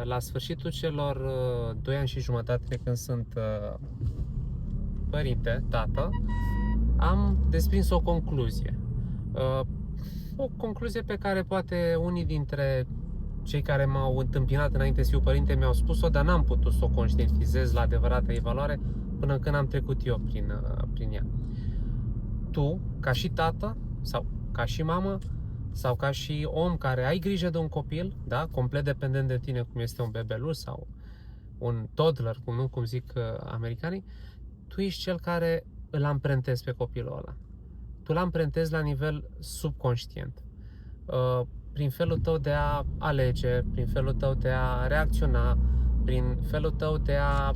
La sfârșitul celor 2 ani și jumătate de când sunt părinte, tată, am desprins o concluzie. O concluzie pe care poate unii dintre cei care m-au întâmpinat înainte să fiu părinte mi-au spus-o, dar n-am putut să o conștientizez la adevărată evaluare până când am trecut eu prin ea. Tu, ca și tată, sau ca și mamă, sau ca și om care ai grijă de un copil, da, complet dependent de tine, cum este un bebeluș sau un toddler, cum zic americanii, tu ești cel care îl amprentezi pe copilul ăla. Tu îl amprentezi la nivel subconștient. Prin felul tău de a alege, prin felul tău de a reacționa, prin felul tău de a,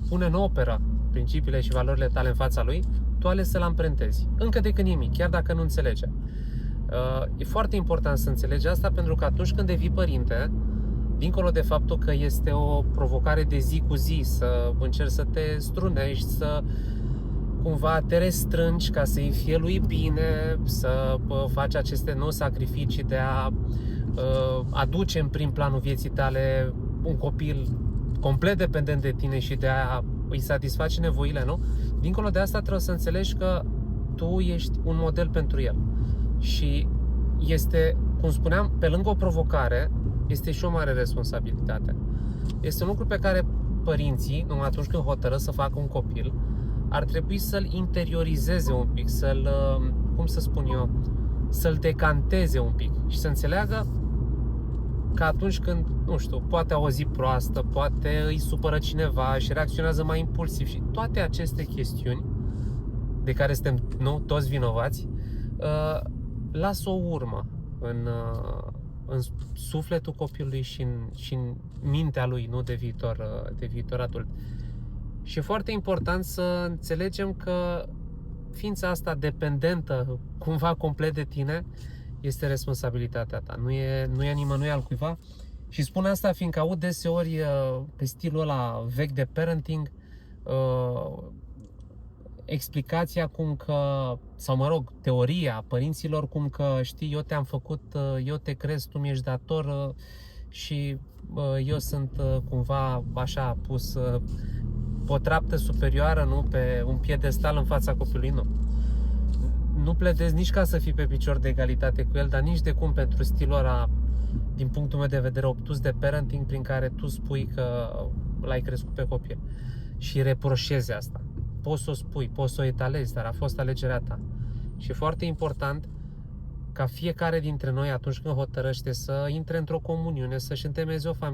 pune în operă principiile și valorile tale în fața lui, tu ales să-l amprentezi. Încă de când e mic, chiar dacă nu înțelege. E foarte important să înțelegi asta, pentru că atunci când devii părinte, dincolo de faptul că este o provocare de zi cu zi, să încerci să te strunești, să cumva te restrângi ca să-i fie lui bine, să faci aceste sacrificii de a aduce în prim planul vieții tale un copil complet dependent de tine și de a îi satisface nevoile, nu? Dincolo de asta trebuie să înțelegi că tu ești un model pentru el. Și este, cum spuneam, pe lângă o provocare, este și o mare responsabilitate. Este un lucru pe care părinții, numai atunci când hotără să facă un copil, ar trebui să-l interiorizeze un pic, să-l, să-l decanteze un pic și să înțeleagă că atunci când, poate au o zi proastă, poate îi supără cineva și reacționează mai impulsiv și toate aceste chestiuni de care suntem, toți vinovați, lasă o urmă în sufletul copilului și în mintea lui, de viitor adult. Și e foarte important să înțelegem că ființa asta dependentă cumva complet de tine este responsabilitatea ta, nu e a nimănui altcuiva. Și spun asta fiindcă aud deseori pe stilul ăla vechi de parenting explicația cum că, sau teoria părinților cum că, știi, eu te-am făcut, eu te cresc, tu mi-ești dator și eu sunt cumva așa pus pe o treaptă superioară, pe un piedestal în fața copilului, nu pledez nici ca să fii pe picior de egalitate cu el, dar nici de cum pentru stilul ăla, din punctul meu de vedere, obtuz de parenting, prin care tu spui că l-ai crescut pe copil și reproșezi asta. Poți să o spui, poți să o etalezi, dar a fost alegerea ta. Și e foarte important ca fiecare dintre noi, atunci când hotărăște să intre într-o comuniune, să-și întemeieze o familie,